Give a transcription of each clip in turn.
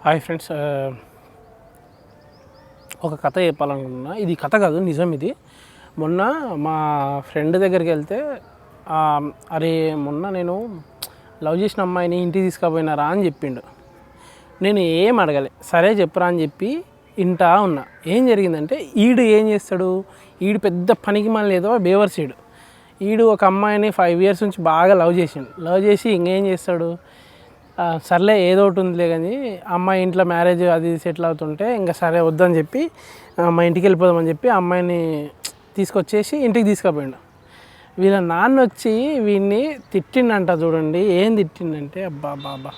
Hi friends, ఒక కథ చెప్పాలనుకుంటున్నా. ఇది కథ కాదు, నిజం ఇది. మొన్న మా ఫ్రెండ్ దగ్గరికి వెళ్తే, అరే మొన్న నేను లవ్ చేసిన అమ్మాయిని ఇంటికి తీసుకుపోయినారా అని చెప్పిండు. నేను ఏం అడగలే, సరే చెప్పురా అని చెప్పి ఇంటా ఉన్నా. ఏం జరిగిందంటే, ఈడు ఏం చేస్తాడు, ఈడు పెద్ద పనికి మళ్ళీ ఏదో బేవర్సీడు. ఈడు ఒక అమ్మాయిని 5 years నుంచి బాగా లవ్ చేసి ఇంకేం చేస్తాడు, సర్లే ఏదో ఒకటి ఉందిలే కానీ అమ్మాయి ఇంట్లో మ్యారేజ్ అది సెటిల్ అవుతుంటే ఇంకా సరే వద్దని చెప్పి మా ఇంటికి వెళ్ళిపోదామని చెప్పి అమ్మాయిని తీసుకొచ్చేసి ఇంటికి తీసుకుపోయాడు. వీళ్ళ నాన్న వచ్చి వీడిని తిట్టిండంట. చూడండి ఏం తిట్టిండంటే, అబ్బా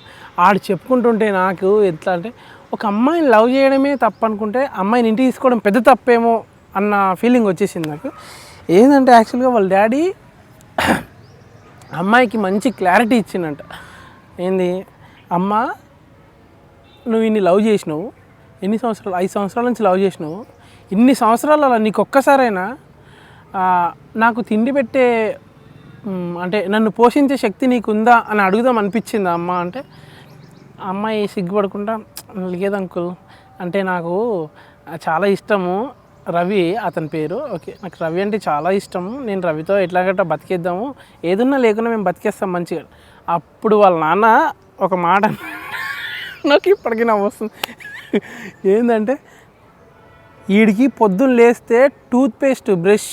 ఆడు చెప్పుకుంటుంటే నాకు ఎట్లా అంటే, ఒక అమ్మాయిని లవ్ చేయడమే తప్పు అనుకుంటే అమ్మాయిని ఇంటికి తీసుకోవడం పెద్ద తప్పేమో అన్న ఫీలింగ్ వచ్చేసింది నాకు. ఏంటంటే యాక్చువల్గా వాళ్ళ డాడీ అమ్మాయికి మంచి క్లారిటీ ఇచ్చిందంట. ఏంది, అమ్మ నువ్వు ఇన్ని లవ్ చేసినావు, ఎన్ని సంవత్సరాలు, 5 సంవత్సరాల నుంచి లవ్ చేసినావు, ఇన్ని సంవత్సరాలలో నీకు ఒక్కసారైనా నాకు తిండి పెట్టే అంటే నన్ను పోషించే శక్తి నీకుందా అని అడుగుదాం అనిపించిందా అమ్మ అంటే, అమ్మాయి సిగ్గుపడకుండా లేదు అంకుల్, అంటే నాకు చాలా ఇష్టము రవి, అతని పేరు. ఓకే, నాకు రవి అంటే చాలా ఇష్టము, నేను రవితో ఎట్లాగట్లా బతికేద్దాము, ఏదున్నా లేకున్నా మేము బతికేస్తాం మంచిగా. అప్పుడు వాళ్ళ నాన్న ఒక మాట నాకు ఇప్పటికీ నవ్వు వస్తుంది. ఏంటంటే, వీడికి పొద్దున్న లేస్తే టూత్పేస్ట్, బ్రష్,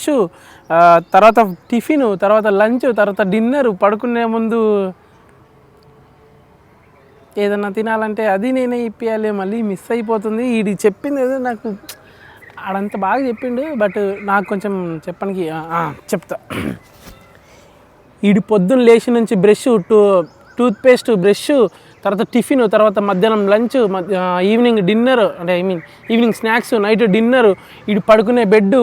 తర్వాత టిఫిన్, తర్వాత లంచ్, తర్వాత డిన్నర్, పడుకునే ముందు ఏదన్నా తినాలంటే అది నేనే ఇప్పియాలి, మళ్ళీ మిస్ అయిపోతుంది. వీడి చెప్పింది ఏదో నాకు ఆడంత బాగా చెప్పిండు, బట్ నాకు కొంచెం చెప్పడానికి చెప్తా. వీడి పొద్దున్న లేచి నుంచి బ్రష్, టూత్పేస్ట్, బ్రష్, తర్వాత టిఫిన్, తర్వాత మధ్యాహ్నం లంచ్, ఈవినింగ్ డిన్నర్, అంటే ఈవినింగ్ స్నాక్స్, నైట్ డిన్నర్, వీడు పడుకునే బెడ్,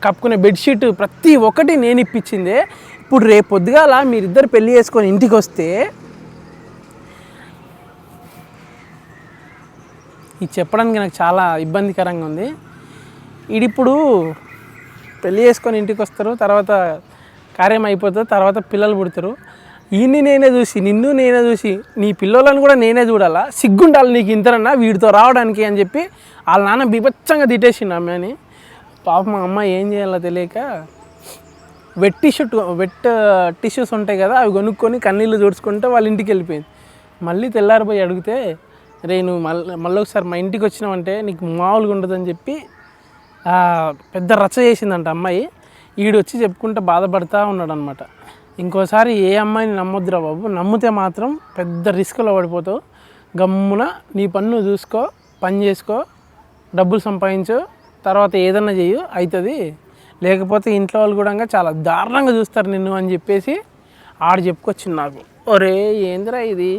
కప్పుకునే బెడ్షీట్, ప్రతి ఒక్కటి నేను ఇప్పించిందే. ఇప్పుడు రేపు పొద్దుగాల మీరిద్దరు పెళ్ళి చేసుకొని ఇంటికి వస్తే ఇది చెప్పడానికి నాకు చాలా ఇబ్బందికరంగా ఉంది. వీడిప్పుడు పెళ్ళి చేసుకొని ఇంటికి వస్తారు, తర్వాత కార్యం అయిపోతుంది, తర్వాత పిల్లలు పుడతారు. ఈయన్ని నేనే చూసి, నిన్ను నేనే చూసి, నీ పిల్లలను కూడా నేనే చూడాలా, సిగ్గుండాలి నీకు ఇంతనన్నా వీడితో రావడానికి అని చెప్పి వాళ్ళ నాన్న బీభత్సంగా తిట్టేసిండు అమ్మాయిని. పాప మా అమ్మ ఏం చేయాలో తెలియక వెట్ టిష్యూస్ ఉంటాయి కదా, అవి కొనుక్కొని కన్నీళ్ళు తుడుచుకుంటే వాళ్ళ ఇంటికి వెళ్ళిపోయింది. మళ్ళీ తెల్లారిపోయి అడిగితే, రే నువ్వు మళ్ళీ ఒకసారి మా ఇంటికి వచ్చినావంటే నీకు మామూలుగా ఉండదని చెప్పి పెద్ద రచ్చ చేసిందంట అమ్మాయి. ఈడు వచ్చి చెప్పుకుంటే బాధపడతా ఉన్నాడు అనమాట. ఇంకోసారి ఏ అమ్మాయిని నమ్మొద్దురా బాబు, నమ్మితే మాత్రం పెద్ద రిస్క్లో పడిపోతావు. గమ్మున నీ పన్ను చూసుకో, పని చేసుకో, డబ్బులు సంపాదించు, తర్వాత ఏదన్నా చెయ్యు, అవుతుంది. లేకపోతే ఇంట్లో వాళ్ళు కూడా చాలా దారుణంగా చూస్తారు నిన్ను అని చెప్పేసి ఆడు చెప్పుకొచ్చింది నాకు. ఒరే ఏందిరా ఇది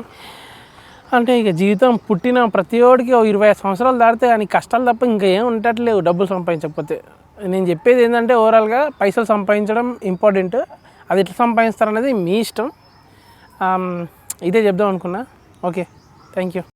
అంటే, ఇక జీవితం పుట్టిన ప్రతి ఒడికి 20 సంవత్సరాలు దాటితే అని కష్టాలు తప్ప ఇంకా ఏం ఉండట్లేవు డబ్బులు సంపాదించకపోతే. నేను చెప్పేది ఏంటంటే, ఓవరాల్గా పైసలు సంపాదించడం ఇంపార్టెంట్, అది ఎట్లా సంపాదిస్తారనేది మీ ఇష్టం. ఇదే చెప్దాం అనుకున్నా. Okay, thank you.